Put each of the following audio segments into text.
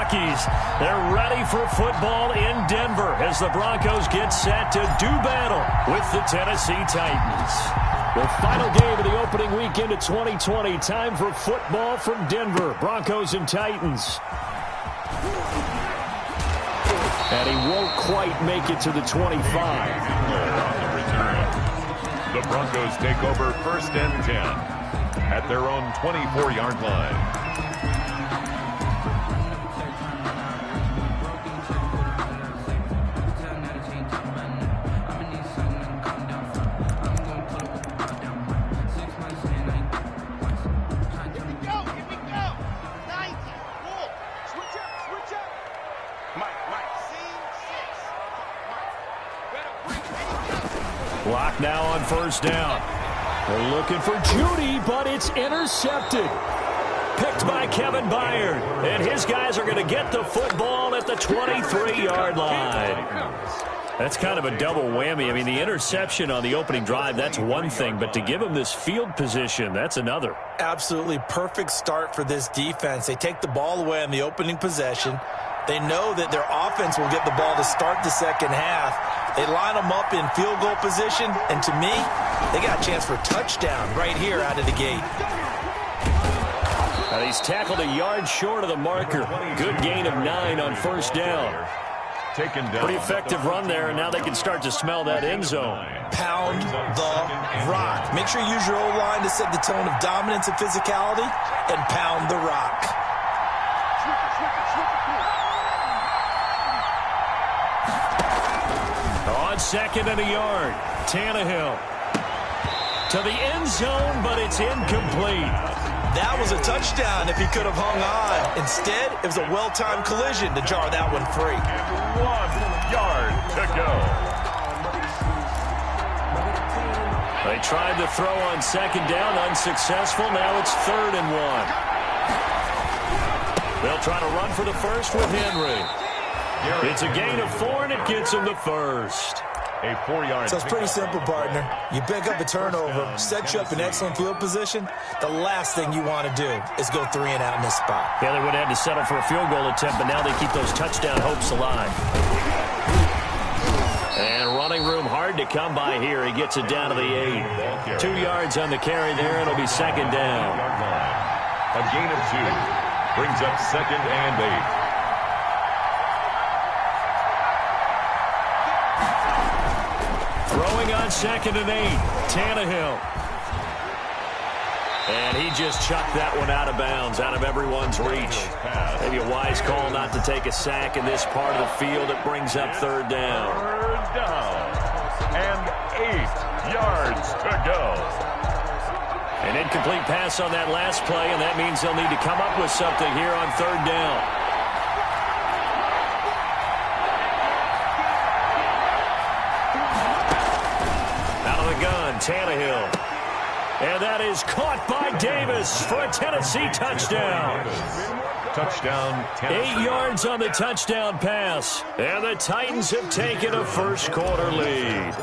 Rockies. They're ready for football in Denver as the Broncos get set to do battle with the Tennessee Titans. The final game of the opening weekend of 2020. Time for football from Denver. Broncos and Titans. And he won't quite make it to the 25. On the return. The Broncos take over 1st and 10 at their own 24-yard line. Block now on 1st down. They're looking for Judy, but it's intercepted. Picked by Kevin Byard. And his guys are going to get the football at the 23-yard line. That's kind of a double whammy. I mean, the interception on the opening drive, that's one thing. But to give them this field position, that's another. Absolutely perfect start for this defense. They take the ball away on the opening possession. They know that their offense will get the ball to start the second half. They line them up in field goal position, and to me, they got a chance for a touchdown right here out of the gate. And he's tackled a yard short of the marker. Good gain of 9 on 1st down. Pretty effective run there, and now they can start to smell that end zone. Pound the rock. Make sure you use your O-line to set the tone of dominance and physicality, and pound the rock. On 2nd and a yard, Tannehill to the end zone, but it's incomplete. That was a touchdown if he could have hung on. Instead, it was a well-timed collision to jar that one free. 1 yard to go. They tried to throw on 2nd down, unsuccessful. Now it's 3rd and 1. They'll try to run for the first with Henry. It's a gain of 4, and it gets him the first. A 4-yard. So it's pretty simple, partner. You pick up a turnover, set you up in excellent field position. The last thing you want to do is go 3 and out in this spot. Yeah, they would have had to settle for a field goal attempt, but now they keep those touchdown hopes alive. And running room hard to come by here. He gets it down to the 8. 2 yards on the carry there. It'll be 2nd down. A gain of 2 brings up 2nd and 8. Throwing on 2nd and 8, Tannehill. And he just chucked that one out of bounds, out of everyone's reach. Maybe a wise call not to take a sack in this part of the field. It brings up 3rd down. 3rd down and 8 yards to go. An incomplete pass on that last play, and that means they'll need to come up with something here on 3rd down. Tannehill. And that is caught by Davis for a Tennessee touchdown. Touchdown, Tennessee. 8 yards on the touchdown pass. And the Titans have taken a first-quarter lead.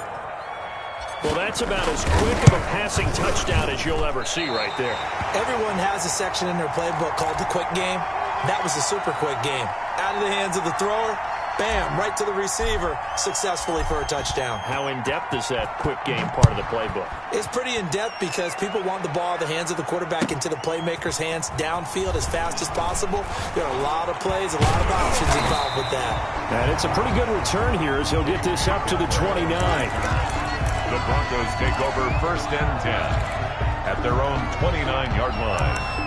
Well, that's about as quick of a passing touchdown as you'll ever see right there. Everyone has a section in their playbook called the quick game. That was a super quick game. Out of the hands of the thrower, bam, right to the receiver, successfully for a touchdown. How in-depth is that quick game part of the playbook? It's pretty in-depth because people want the ball in the hands of the quarterback into the playmaker's hands downfield as fast as possible. There are a lot of plays, a lot of options involved with that. And it's a pretty good return here as he'll get this up to the 29. The Broncos take over 1st and 10 at their own 29-yard line.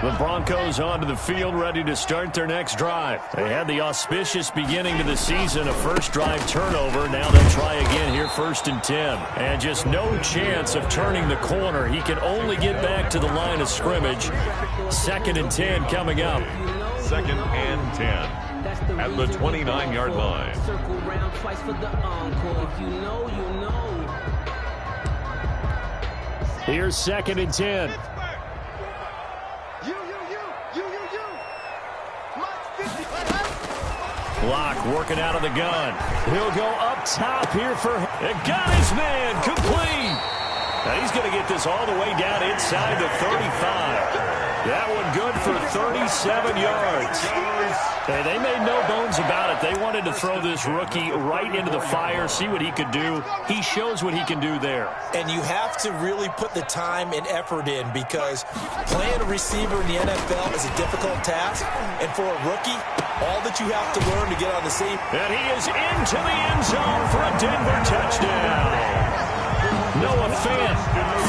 The Broncos onto the field, ready to start their next drive. They had the auspicious beginning to the season, a first drive turnover. Now they'll try again here, 1st and 10. And just no chance of turning the corner. He can only get back to the line of scrimmage. 2nd and 10 coming up. 2nd and 10 at the 29-yard line. Here's 2nd and 10. Block working out of the gun. He'll go up top here for... Got his man. Complete. Now he's going to get this all the way down inside the 35. That one good for 37 yards. Hey, they made no bones about it. They wanted to throw this rookie right into the fire, see what he could do. He shows what he can do there. And you have to really put the time and effort in because playing a receiver in the NFL is a difficult task. And for a rookie, all that you have to learn to get on the same. And he is into the end zone for a Denver touchdown. Noah Fant,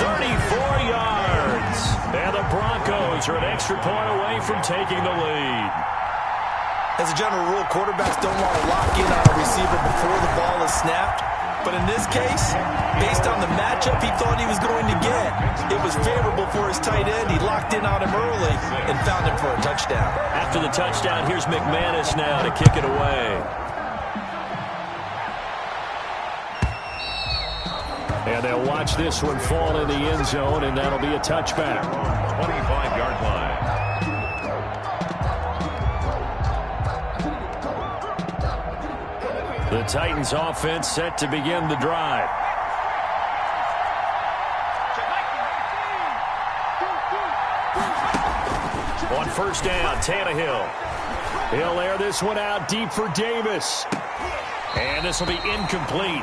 34 yards. And the Broncos are an extra point away from taking the lead. As a general rule, quarterbacks don't want to lock in on a receiver before the ball is snapped. But in this case, based on the matchup he thought he was going to get, it was favorable for his tight end. He locked in on him early and found him for a touchdown. After the touchdown, here's McManus now to kick it away. And they'll watch this one fall in the end zone, and that'll be a touchback. 25-yard line. The Titans offense set to begin the drive. On first down, Tannehill. He'll air this one out deep for Davis. And this will be incomplete.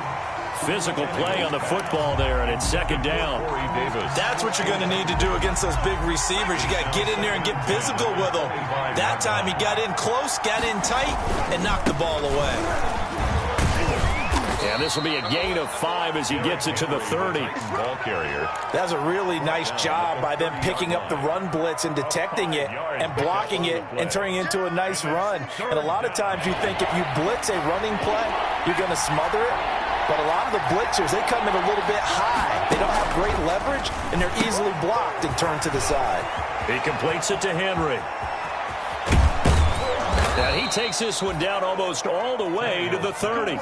Physical play on the football there, and it's second down. That's what you're going to need to do against those big receivers. You got to get in there and get physical with them. That time he got in close, got in tight, and knocked the ball away. And this will be a gain of 5 as he gets it to the 30. Ball carrier. That's a really nice job by them picking up the run blitz and detecting it and blocking it and turning it into a nice run. And a lot of times you think if you blitz a running play, you're going to smother it. But a lot of the blitzers, they come in a little bit high. They don't have great leverage, and they're easily blocked and turned to the side. He completes it to Henry. And he takes this one down almost all the way to the 30.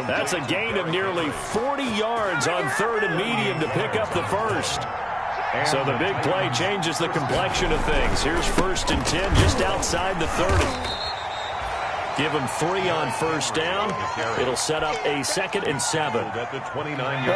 That's a gain of nearly 40 yards on third and medium to pick up the first. So the big play changes the complexion of things. Here's first and 10 just outside the 30. Give him 3 on first down. It'll set up a 2nd and 7. Well,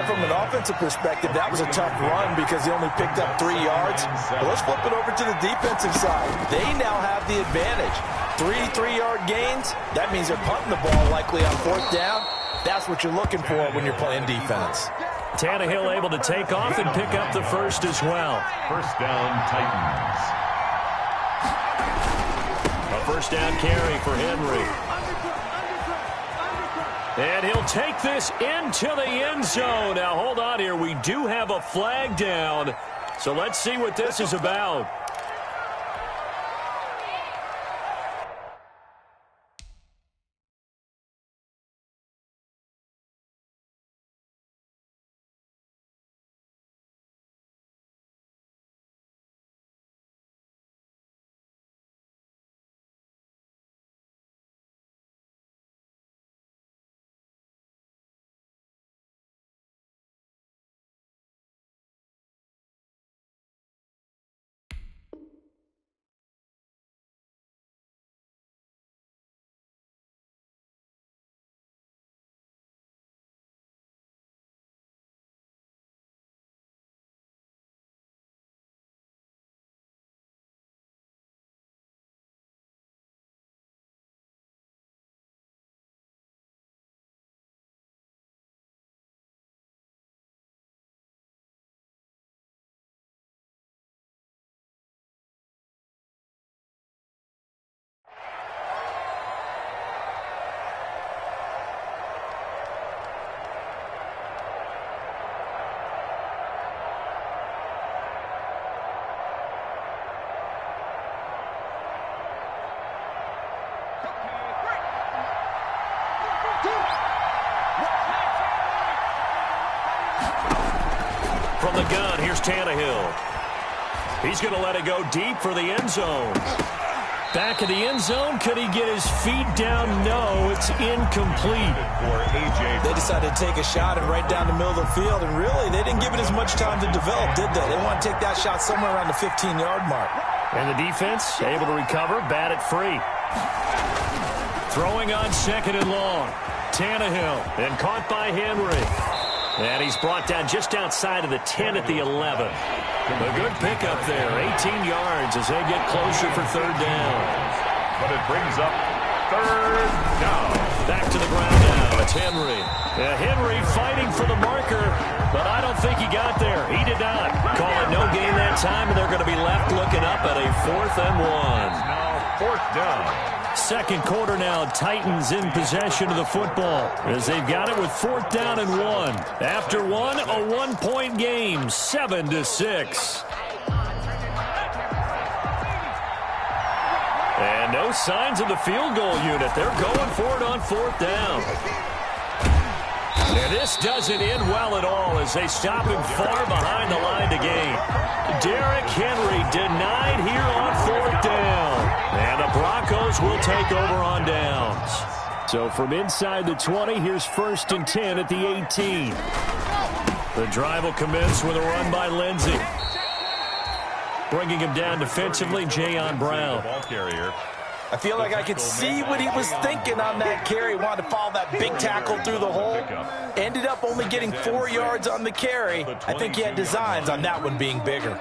from an offensive perspective, that was a tough run because he only picked up 3 yards. But let's flip it over to the defensive side. They now have the advantage. 3 3-yard gains. That means they're punting the ball likely on fourth down. That's what you're looking for when you're playing defense. Tannehill able to take off and pick up the first as well. First down, Titans. A first down carry for Henry. And he'll take this into the end zone. Now, hold on here. We do have a flag down. So let's see what this is about. From the gun, here's Tannehill. He's going to let it go deep for the end zone. Back of the end zone. Could he get his feet down? No, it's incomplete. They decided to take a shot and right down the middle of the field, and really, they didn't give it as much time to develop, did they? They want to take that shot somewhere around the 15-yard mark. And the defense able to recover, bat it free. Throwing on second and long. Tannehill, and caught by Henry. And he's brought down just outside of the 10 at the 11. A good pickup there, 18 yards as they get closer for third down. But it brings up third down. Back to the ground now. It's Henry. Yeah, Henry fighting for the marker, but I don't think he got there. He did not. Call it no gain that time, and they're going to be left looking up at a 4th and 1. Now 4th down. Second quarter now, Titans in possession of the football as they've got it with 4th down and 1. After one, a 1-point game, 7-6. And no signs of the field goal unit. They're going for it on 4th down. And this doesn't end well at all as they stop him far behind the line to gain. Derrick Henry denied here on 4th down. And the Broncos will take over on downs. So from inside the 20, here's 1st and 10 at the 18. The drive will commence with a run by Lindsey. Bringing him down defensively, Jayon Brown. Ball carrier. I feel like I could see what he was thinking on that carry. Wanted to follow that big tackle through the hole. Ended up only getting 4 yards on the carry. I think he had designs on that one being bigger.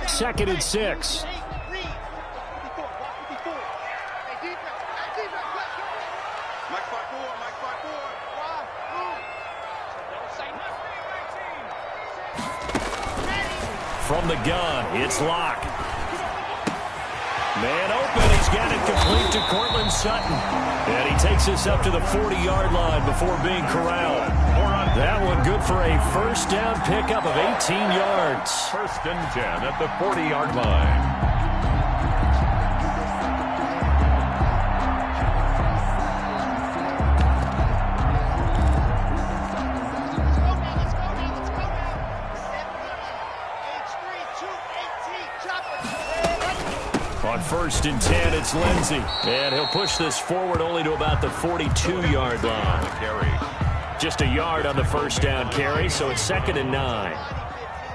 Second and 6. From the gun, it's Locke. Man open, he's got it complete to Cortland Sutton. And he takes us up to the 40-yard line before being corralled. That one good for a 1st down pickup of 18 yards. 1st and 10 at the 40-yard line. On 1st and 10, it's Lindsey. And he'll push this forward only to about the 42-yard line. Carry. Just a yard on the 1st down carry, so it's 2nd and 9.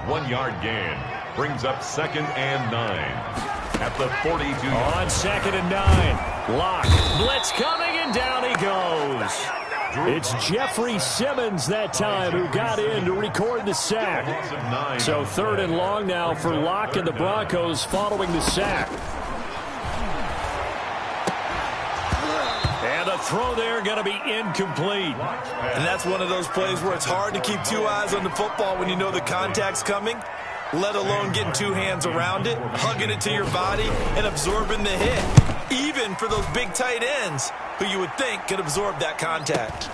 1 yard gain. Brings up 2nd and 9. At the 42. On 2nd and 9. Locke. Blitz coming, and down he goes. It's Jeffrey Simmons that time who got in to record the sack. So 3rd and long now for Locke and the Broncos following the sack. And the throw there going to be incomplete. And that's one of those plays where it's hard to keep 2 eyes on the football when you know the contact's coming, let alone getting 2 hands around it, hugging it to your body, and absorbing the hit. Even for those big tight ends who you would think could absorb that contact.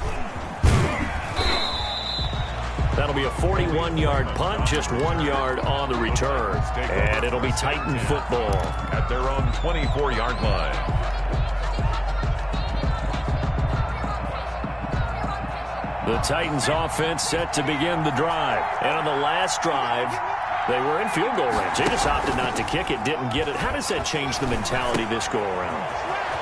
That'll be a 41-yard punt, just 1 yard on the return. And it'll be Titan football. At their own 24-yard line. The Titans offense set to begin the drive. And on the last drive, they were in field goal range. They just opted not to kick it, didn't get it. How does that change the mentality this go around?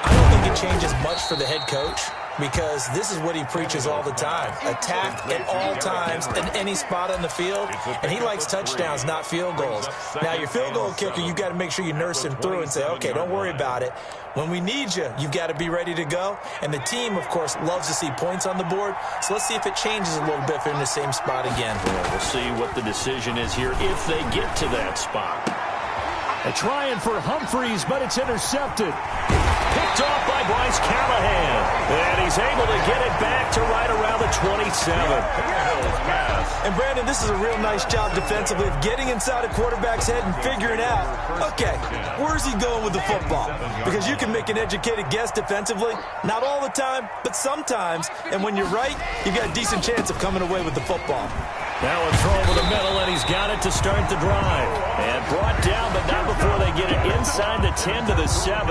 I don't think it changes much for the head coach, because this is what he preaches all the time. Attack at all times in any spot on the field, and he likes touchdowns, not field goals. Now, your field goal kicker, you've got to make sure you nurse him through and say, okay, don't worry about it. When we need you, you've got to be ready to go. And the team, of course, loves to see points on the board. So let's see if it changes a little bit if they're in the same spot again. Yeah, we'll see what the decision is here if they get to that spot. They're trying for Humphreys, but it's intercepted. Picked off by Bryce Callahan. And he's able to get it back to right around the 27. And, Brandon, this is a real nice job defensively of getting inside a quarterback's head and figuring out, okay, where's he going with the football? Because you can make an educated guess defensively. Not all the time, but sometimes. And when you're right, you've got a decent chance of coming away with the football. Now a throw over the middle, and he's got it to start the drive. And brought down, but not before they get it inside the 10 to the 7.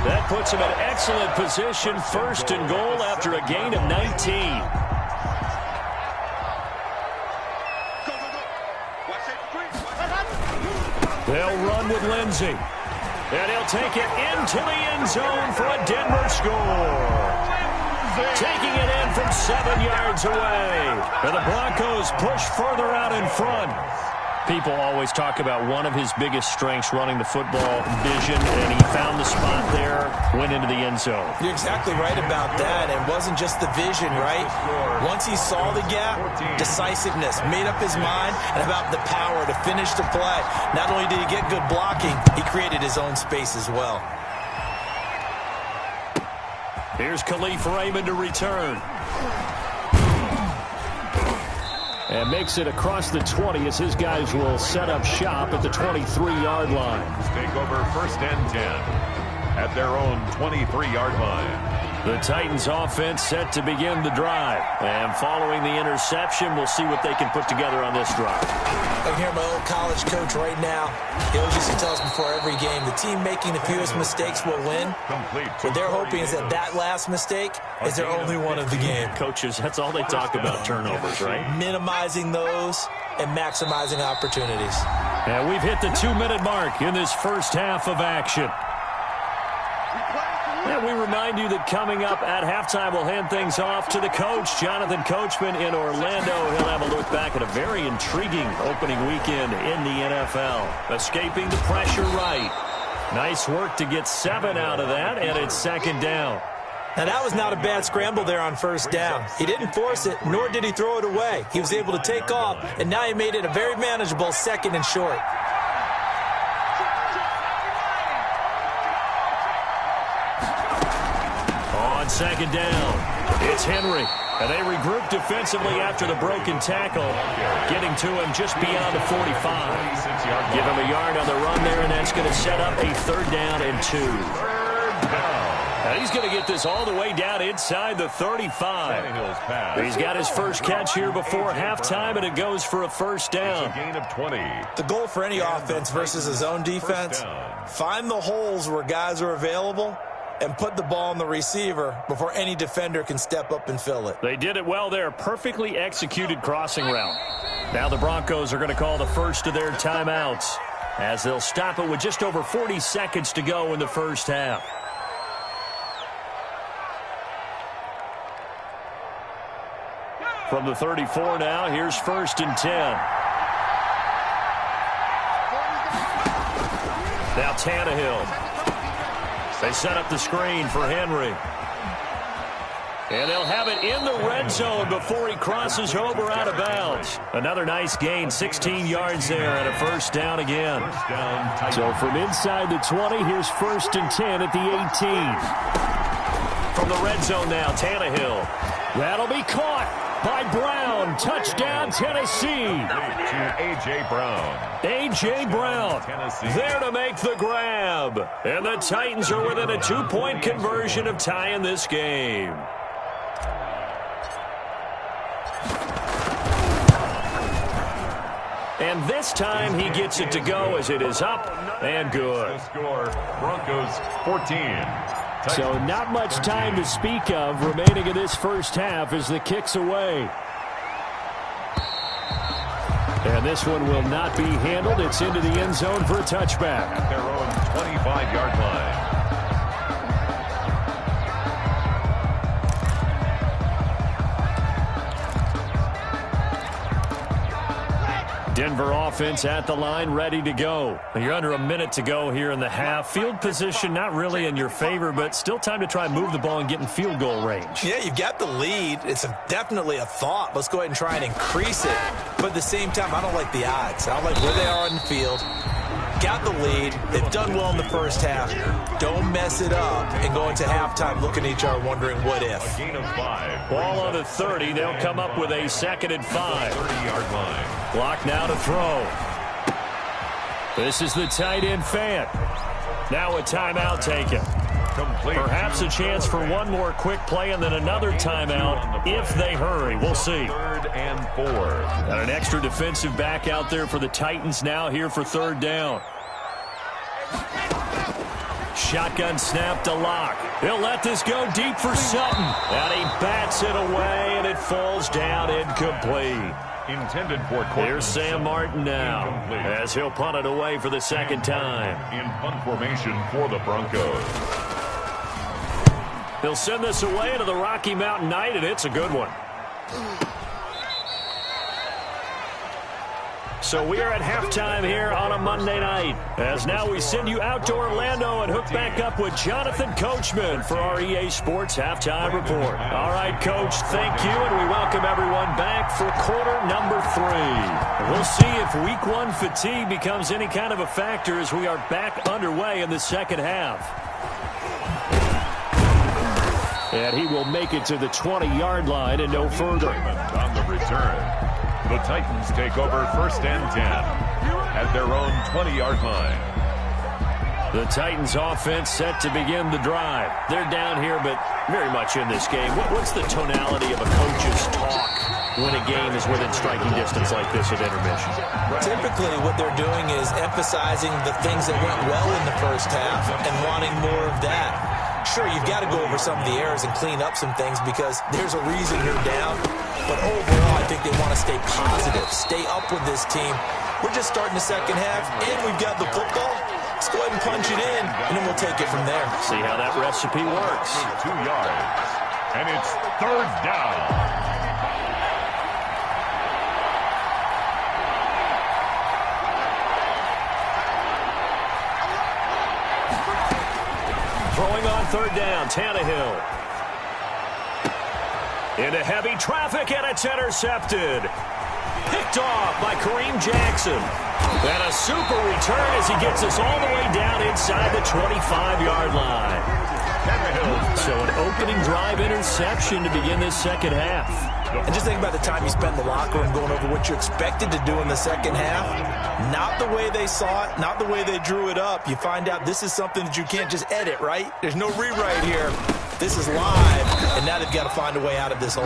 That puts him in excellent position, 1st and goal after a gain of 19. They'll run with Lindsey. And he'll take it into the end zone for a Denver score. Taking it in from 7 yards away. And the Broncos push further out in front. People always talk about one of his biggest strengths running the football, vision, and he found the spot there, went into the end zone. You're exactly right about that. It wasn't just the vision, right? Once he saw the gap, decisiveness, made up his mind, and about the power to finish the play. Not only did he get good blocking, he created his own space as well. Here's Khalif Raymond to return. And makes it across the 20 as his guys will set up shop at the 23-yard line. Take over 1st and 10 at their own 23-yard line. The Titans offense set to begin the drive. And following the interception, we'll see what they can put together on this drive. I can hear my old college coach right now. He always used to tell us before every game, the team making the fewest mistakes will win. What they're hoping is that last mistake is their only one of the game. Coaches, that's all they talk about, turnovers, right? Minimizing those and maximizing opportunities. And we've hit the 2-minute mark in this first half of action. And we remind you that coming up at halftime, we'll hand things off to the coach, Jonathan Coachman in Orlando. He'll have a look back at a very intriguing opening weekend in the NFL. Escaping the pressure right. Nice work to get 7 out of that, and it's 2nd down. Now, that was not a bad scramble there on 1st down. He didn't force it, nor did he throw it away. He was able to take off, and now he made it a very manageable 2nd and short. On 2nd down, it's Henry. And they regroup defensively after the broken tackle, getting to him just beyond the 45. Give him a yard on the run there, and that's going to set up a 3rd down and 2. And he's going to get this all the way down inside the 35. He's got his first catch here before halftime, and it goes for a 1st down. It's a gain of 20. The goal for any offense versus his own defense, find the holes where guys are available and put the ball on the receiver before any defender can step up and fill it. They did it well there. Perfectly executed crossing route. Now the Broncos are going to call the first of their timeouts as they'll stop it with just over 40 seconds to go in the first half. From the 34 now, here's 1st and 10. Now Tannehill. They set up the screen for Henry. And they'll have it in the red zone before he crosses over out of bounds. Another nice gain, 16 yards there, and a 1st down again. So from inside the 20, here's 1st and 10 at the 18. From the red zone now, Tannehill. That'll be caught by Brown. Touchdown, Tennessee. To A.J. Brown. A.J. Brown there to make the grab. And the Titans are within a 2-point conversion of tying this game. And this time he gets it to go as it is up and good. The score, Broncos 14. So not much time to speak of remaining in this first half as the kick's away. And this one will not be handled. It's into the end zone for a touchback. At their own 25-yard line. Denver offense at the line, ready to go. You're under a minute to go here in the half. Field position not really in your favor, but still time to try and move the ball and get in field goal range. Yeah, you've got the lead. It's definitely a thought. Let's go ahead and try and increase it. But at the same time, I don't like the odds. I don't like where they are on the field. Got the lead. They've done well in the first half. Don't mess it up and go into halftime looking at each other wondering what if. A gain of 5. Ball on the 30. They'll come up with a 2nd and 5. 30-yard line. Clock now to throw. This is the tight end Fant. Now a timeout taken. Complete. Perhaps a chance for one more quick play and then another timeout if they hurry. We'll see. 3rd and 4. Got an extra defensive back out there for the Titans now here for 3rd down. Shotgun snap to Locke. He'll let this go deep for Sutton. And he bats it away, and it falls down incomplete. Intended for Courtland. Here's Sam Martin now as he'll punt it away for the 2nd time. In punt formation for the Broncos. He'll send this away to the Rocky Mountain Night, and it's a good one. So we are at halftime here on a Monday night. As now we send you out to Orlando and hook back up with Jonathan Coachman for our EA Sports Halftime Report. All right, Coach, thank you, and we welcome everyone back for quarter number 3. We'll see if week 1 fatigue becomes any kind of a factor as we are back underway in the second half. And he will make it to the 20-yard line and no further. On the return. The Titans take over first and 10 at their own 20-yard line. The Titans offense set to begin the drive. They're down here, but very much in this game. What's the tonality of a coach's talk when a game is within striking distance like this at intermission? Typically, what they're doing is emphasizing the things that went well in the first half and wanting more of that. Sure, you've got to go over some of the errors and clean up some things because there's a reason you're down. But overall, I think they want to stay positive, stay up with this team. We're just starting the second half, and we've got the football. Let's go ahead and punch it in, and then we'll take it from there. See how that recipe works. 2 yards, and it's third down. Throwing on third down, Tannehill. Into heavy traffic, and it's intercepted. Picked off by Kareem Jackson. And a super return as he gets us all the way down inside the 25-yard line. So an opening drive interception to begin this second half. And just think about the time you spend in the locker room going over what you expected to do in the second half. Not the way they saw it, not the way they drew it up. You find out this is something that you can't just edit, right? There's no rewrite here. This is live, and now they've got to find a way out of this hole.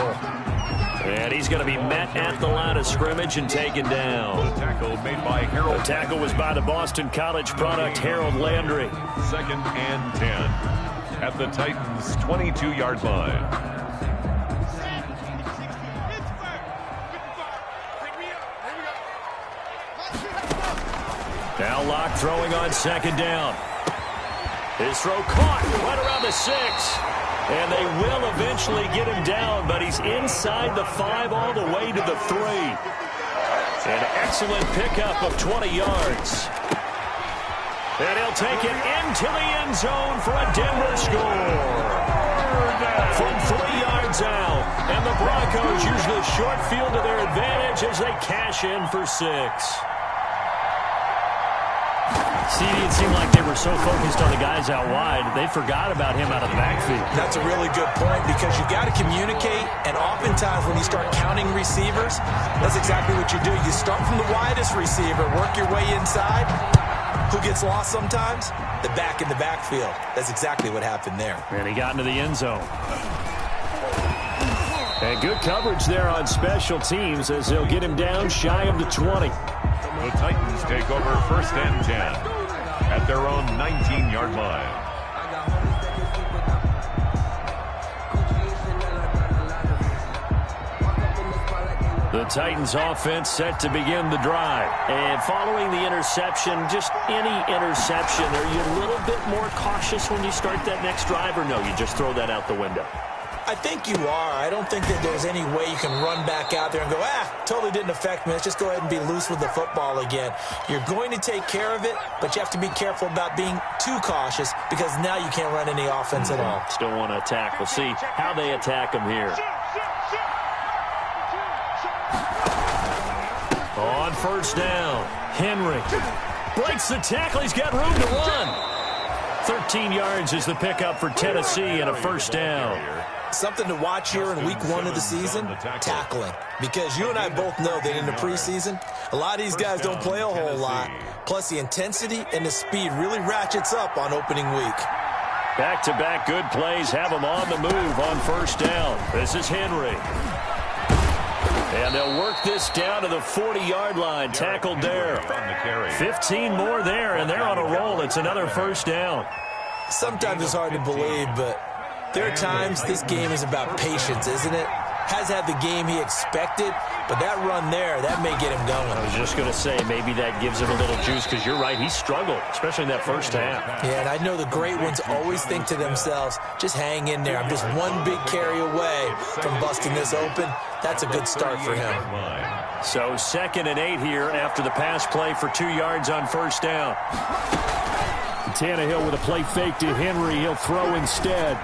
And he's going to be met at the line of scrimmage and taken down. The tackle made by Harold. The tackle was by the Boston College product, Harold Landry. Second and 10 at the Titans' 22-yard line. Now Locke throwing on second down. His throw caught right around the 6. And they will eventually get him down, but he's inside the 5 all the way to the 3. An excellent pickup of 20 yards. And he'll take it into the end zone for a Denver score. From 3 yards out. And the Broncos use the short field to their advantage as they cash in for 6. CD, it seemed like they were so focused on the guys out wide, they forgot about him out of the backfield. That's a really good point because you got to communicate, and oftentimes when you start counting receivers, that's exactly what you do. You start from the widest receiver, work your way inside. Who gets lost sometimes? The back in the backfield. That's exactly what happened there. And he got into the end zone. And good coverage there on special teams as they'll get him down shy of the 20. The Titans take over first and 10 at their own 19-yard line. The Titans offense set to begin the drive. And following the interception, just any interception, are you a little bit more cautious when you start that next drive, or no, you just throw that out the window? I think you are. I don't think that there's any way you can run back out there and go, totally didn't affect me. Let's just go ahead and be loose with the football again. You're going to take care of it, but you have to be careful about being too cautious because now you can't run any offense at all. Still want to attack. We'll see how they attack him here. On first down, Henry breaks the tackle. He's got room to run. 13 yards is the pickup for Tennessee and a first down. Something to watch here in week 1 of the season, tackling. Because you and I both know that in the preseason, a lot of these guys don't play a whole lot. Plus, the intensity and the speed really ratchets up on opening week. Back-to-back good plays have them on the move on first down. This is Henry. And they'll work this down to the 40-yard line, tackled there. 15 more there, and they're on a roll. It's another first down. Sometimes it's hard to believe, but there are times this game is about patience, isn't it? Has had the game he expected, but that run there, that may get him going. I was just going to say, maybe that gives him a little juice, because you're right, he struggled, especially in that first half. Yeah, and I know the great ones always think to themselves, just hang in there. I'm just one big carry away from busting this open. That's a good start for him. So 2nd and 8 here after the pass play for 2 yards on first down. Tannehill with a play fake to Henry. He'll throw instead.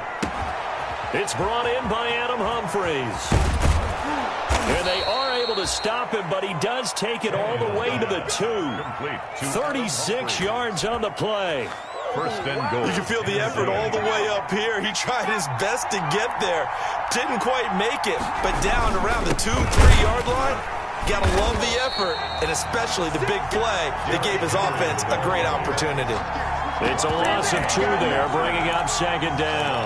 It's brought in by Adam Humphries. And they are able to stop him, but he does take it all the way to the 2. 36 yards on the play. First and goal. You can feel the effort all the way up here. He tried his best to get there. Didn't quite make it, but down around the 2-3-yard line. Gotta love the effort, and especially the big play that gave his offense a great opportunity. It's a loss of 2 there, bringing up 2nd down.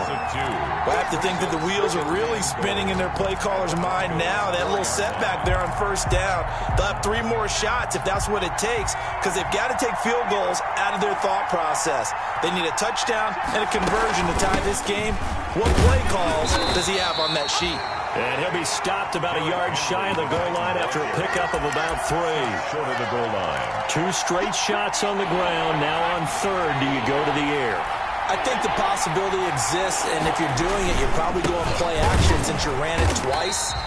I have to think that the wheels are really spinning in their play caller's mind now. That little setback there on first down. They'll have 3 more shots if that's what it takes, because they've got to take field goals out of their thought process. They need a touchdown and a conversion to tie this game. What play calls does he have on that sheet? And he'll be stopped about a yard shy of the goal line after a pickup of about 3. Short of the goal line. 2 straight shots on the ground. Now on 3rd, do you go to the air? I think the possibility exists, and if you're doing it, you're probably going play action since you ran it twice.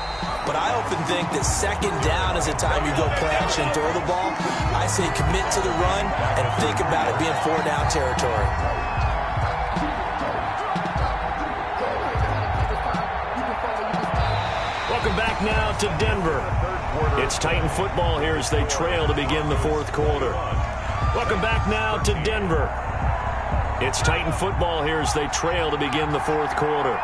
But I often think that 2nd down is the time you go play action and throw the ball. I say commit to the run and think about it being 4-down territory. Welcome back now to Denver. It's Titan football here as they trail to begin the 4th quarter. Welcome back now to Denver. It's Titan football here as they trail to begin the 4th quarter.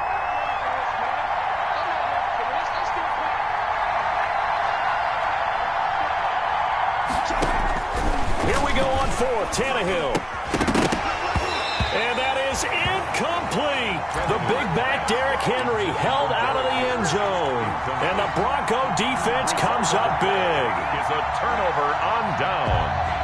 Here we go on 4th. Tannehill. And that is incomplete. The big back Derrick Henry held out of the end zone. And the Bronco defense comes up big. It's a turnover on down.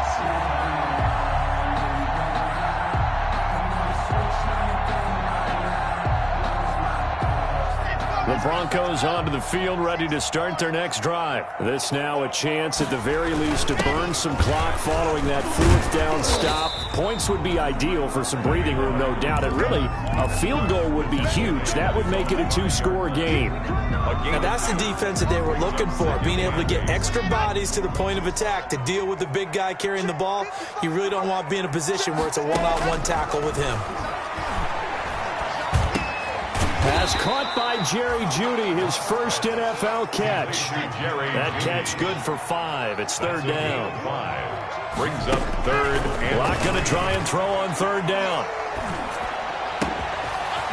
The Broncos onto the field, ready to start their next drive. This now a chance at the very least to burn some clock following that 4th down stop. Points would be ideal for some breathing room, no doubt. And really, a field goal would be huge. That would make it a 2-score game. And that's the defense that they were looking for, being able to get extra bodies to the point of attack to deal with the big guy carrying the ball. You really don't want to be in a position where it's a one-on-one tackle with him. Pass caught by Jerry Jeudy, his first NFL catch. That catch good for 5. It's 3rd down. Brings up 3rd. Locke going to try and throw on 3rd down.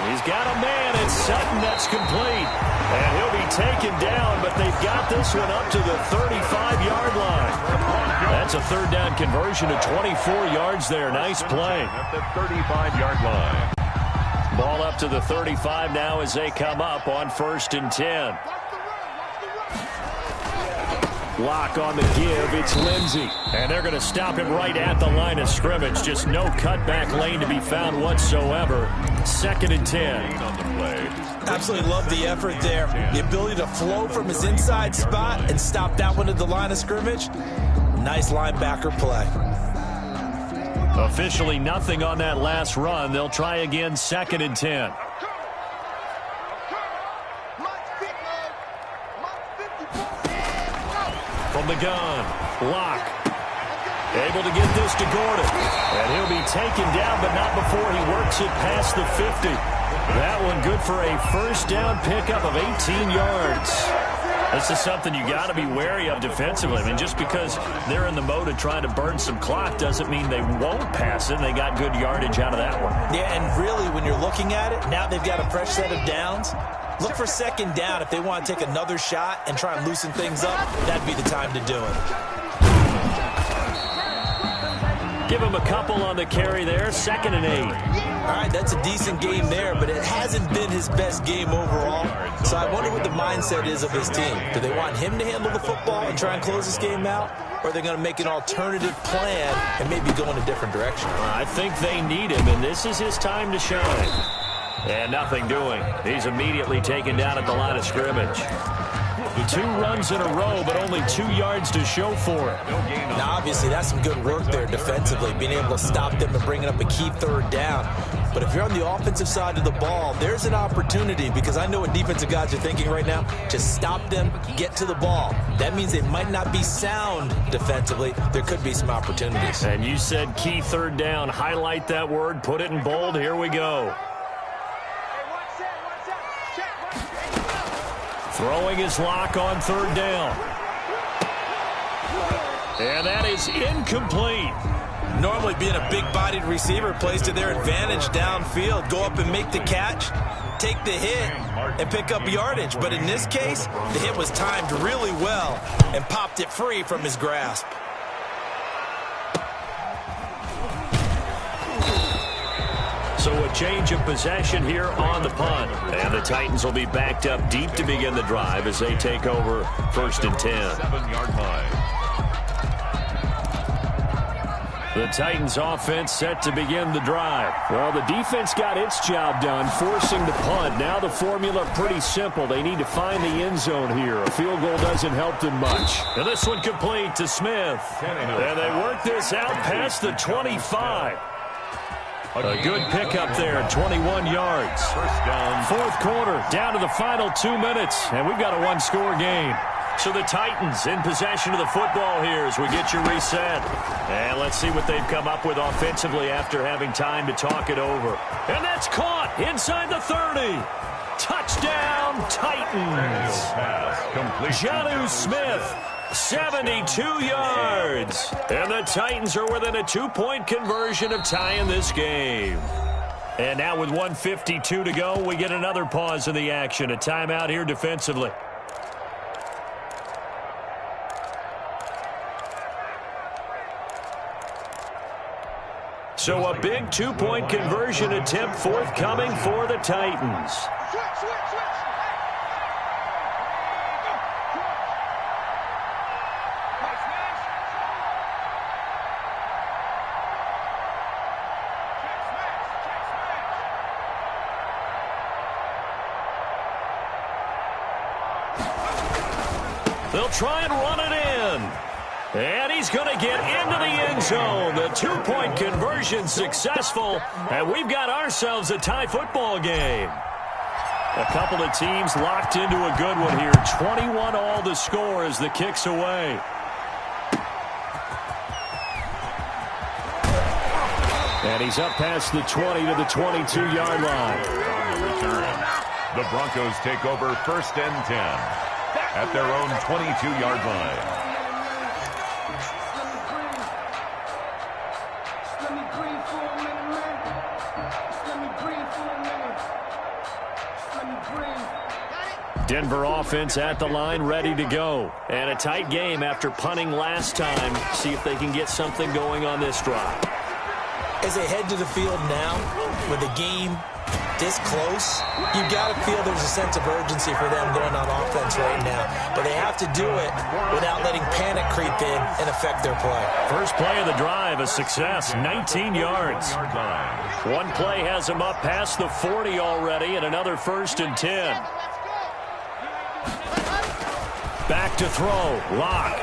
He's got a man. It's Sutton. That's complete. And he'll be taken down, but they've got this one up to the 35-yard line. That's a 3rd down conversion to 24 yards there. Nice play. At the 35-yard line. Ball up to the 35 now as they come up on 1st and 10. Locke on the give. It's Lindsey. And they're going to stop him right at the line of scrimmage. Just no cutback lane to be found whatsoever. 2nd and 10. On the play. Absolutely love the effort there. The ability to flow from his inside spot and stop that one at the line of scrimmage. Nice linebacker play. Officially nothing on that last run. They'll try again 2nd and 10. From the gun, Locke. Able to get this to Gordon. And he'll be taken down, but not before he works it past the 50. That one good for a 1st down pickup of 18 yards. This is something you got to be wary of defensively. I mean, just because they're in the mode of trying to burn some clock doesn't mean they won't pass it. They got good yardage out of that one. Yeah, and really, when you're looking at it, now they've got a fresh set of downs. Look for 2nd down. If they want to take another shot and try and loosen things up, that'd be the time to do it. Give him a couple on the carry there. 2nd and 8. All right, that's a decent game there, but it hasn't been his best game overall. So I wonder what the mindset is of his team. Do they want him to handle the football and try and close this game out? Or are they going to make an alternative plan and maybe go in a different direction? I think they need him, and this is his time to shine. And nothing doing. He's immediately taken down at the line of scrimmage. 2 runs in a row, but only 2 yards to show for it. Now, obviously, that's some good work there defensively, being able to stop them and bringing up a key 3rd down. But if you're on the offensive side of the ball, there's an opportunity, because I know what defensive guys are thinking right now. Just stop them, get to the ball. That means they might not be sound defensively. There could be some opportunities. And you said key 3rd down. Highlight that word. Put it in bold. Here we go. Throwing his lock on 3rd down. And that is incomplete. Normally, being a big-bodied receiver plays to their advantage downfield. Go up and make the catch, take the hit, and pick up yardage. But in this case, the hit was timed really well and popped it free from his grasp. So a change of possession here on the punt. And the Titans will be backed up deep to begin the drive as they take over 1st and 10. 7-yard line. The Titans offense set to begin the drive. Well, the defense got its job done, forcing the punt. Now the formula pretty simple. They need to find the end zone here. A field goal doesn't help them much. And this one complete to Smith. And they work this out past the 25. A good pickup there, 21 yards. 1st down. 4th quarter, down to the final 2 minutes, and we've got a 1-score game. So the Titans in possession of the football here as we get you reset. And let's see what they've come up with offensively after having time to talk it over. And that's caught inside the 30. Touchdown, Titans. Jonnu Smith, 72 yards. And the Titans are within a 2-point conversion of tying this game. And now with 1:52 to go, we get another pause in the action. A timeout here defensively. So a big 2-point conversion attempt forthcoming for the Titans. They'll try and run it in. And he's going to get into the end zone. The 2-point conversion successful. And we've got ourselves a tie football game. A couple of teams locked into a good one here. 21 all the score as the kick's away. And he's up past the 20 to the 22-yard line. On the return, the Broncos take over 1st and 10 at their own 22-yard line. Denver offense at the line, ready to go. And a tight game after punting last time. See if they can get something going on this drive. As they head to the field now, with the game this close, you got to feel there's a sense of urgency for them going on offense right now. But they have to do it without letting panic creep in and affect their play. First play of the drive, a success, 19 yards. One play has them up past the 40 already, and another 1st and 10. Back to throw, Lock.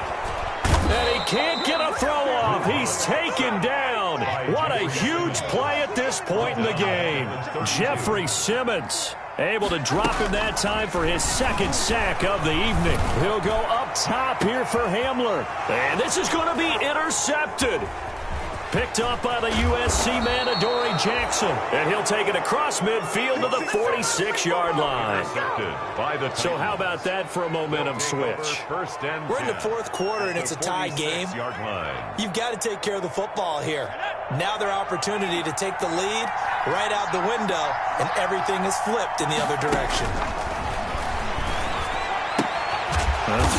And he can't get a throw off. He's taken down. What a huge play at this point in the game. Jeffrey Simmons able to drop him that time for his 2nd sack of the evening. He'll go up top here for Hamler. And this is going to be intercepted. Picked up by the USC man, Adoree Jackson. And he'll take it across midfield to the 46-yard line. So how about that for a momentum switch? We're in the 4th quarter, and it's a tie game. You've got to take care of the football here. Now their opportunity to take the lead right out the window, and everything is flipped in the other direction.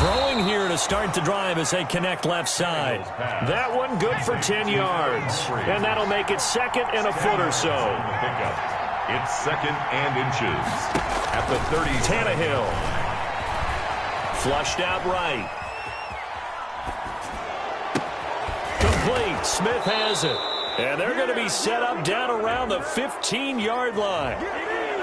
Throwing here to start the drive as they connect left side. That one good for 10 yards. And that'll make it 2nd and a foot or so. It's 2nd and inches at the 30. Tannehill. Flushed out right. Complete. Smith has it. And they're going to be set up down around the 15-yard line.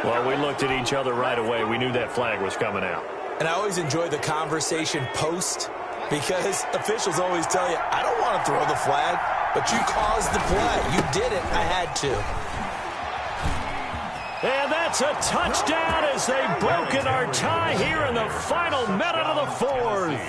Well, we looked at each other right away. We knew that flag was coming out. And I always enjoy the conversation post because officials always tell you, I don't want to throw the flag, but you caused the play. You did it. I had to. And that's a touchdown as they've broken our tie here in the final minute of the fourth.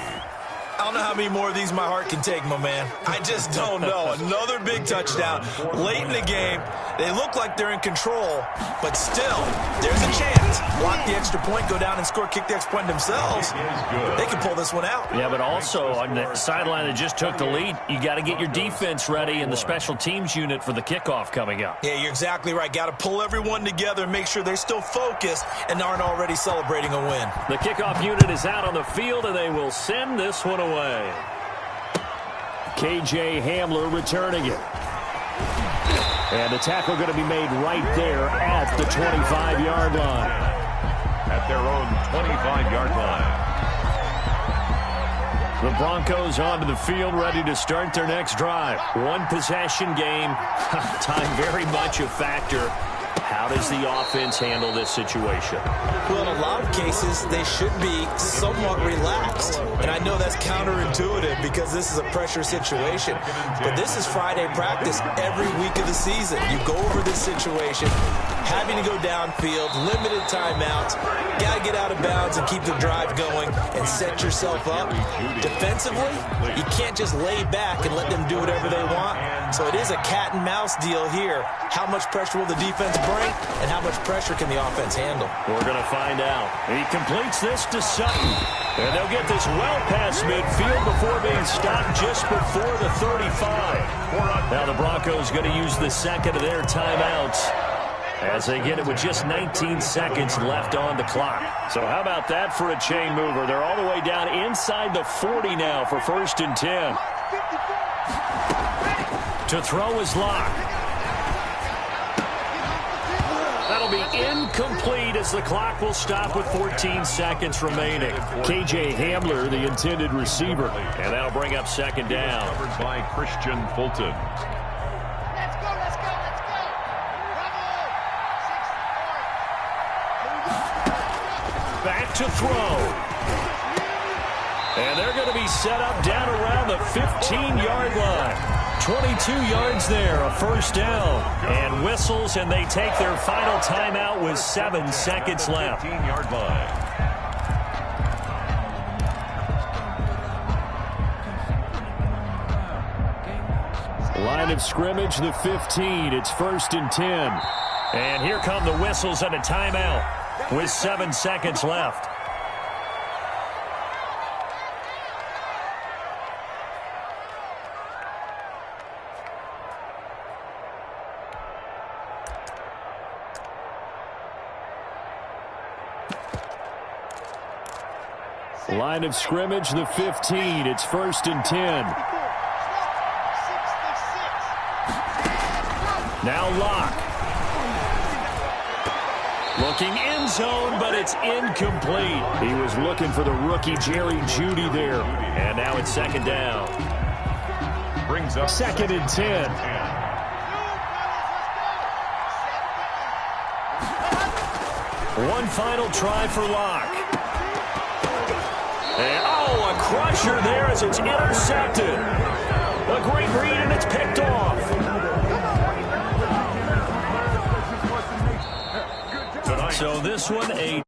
I don't know how many more of these my heart can take, my man. I just don't know. Another big touchdown late in the game. They look like they're in control, but still, there's a chance. Block the extra point, go down and score, kick the extra point themselves. They can pull this one out. Yeah, but also on the sideline that just took the lead, you got to get your defense ready and the special teams unit for the kickoff coming up. Yeah, you're exactly right. Got to pull everyone together and make sure they're still focused and aren't already celebrating a win. The kickoff unit is out on the field, and they will send this one away. K.J. Hamler returning it. And the tackle going to be made right there at the 25-yard line. At their own 25-yard line. The Broncos onto the field, ready to start their next drive. One possession game. Time very much a factor. How does the offense handle this situation? Well, in a lot of cases, they should be somewhat relaxed. And I know that's counterintuitive because this is a pressure situation. But this is Friday practice every week of the season. You go over this situation, having to go downfield, limited timeouts, got to get out of bounds and keep the drive going and set yourself up. Defensively, you can't just lay back and let them do whatever they want. So it is a cat and mouse deal here. How much pressure will the defense bring? And how much pressure can the offense handle? We're going to find out. He completes this to Sutton. And they'll get this well past midfield before being stopped just before the 35. Now the Broncos going to use the second of their timeouts as they get it with just 19 seconds left on the clock. So how about that for a chain mover? They're all the way down inside the 40 now for 1st and 10. To throw is Locke. That'll be incomplete as the clock will stop with 14 seconds remaining. K.J. Hamler, the intended receiver. And that'll bring up 2nd down. Covered by Christian Fulton. Let's go. Back to throw. And they're going to be set up down around the 15-yard line. 22 yards there, a 1st down. And whistles, and they take their final timeout with 7 seconds left. 15-yard line. Line of scrimmage, the 15. It's 1st and 10. And here come the whistles and a timeout with 7 seconds left. Line of scrimmage, the 15. It's 1st and 10. Now Locke. Looking end zone, but it's incomplete. He was looking for the rookie Jerry Jeudy there. And now it's 2nd down. Brings up 2nd and 10. One final try for Locke. And, oh, a crusher there as it's intercepted. A great read, and it's picked off. So this one, a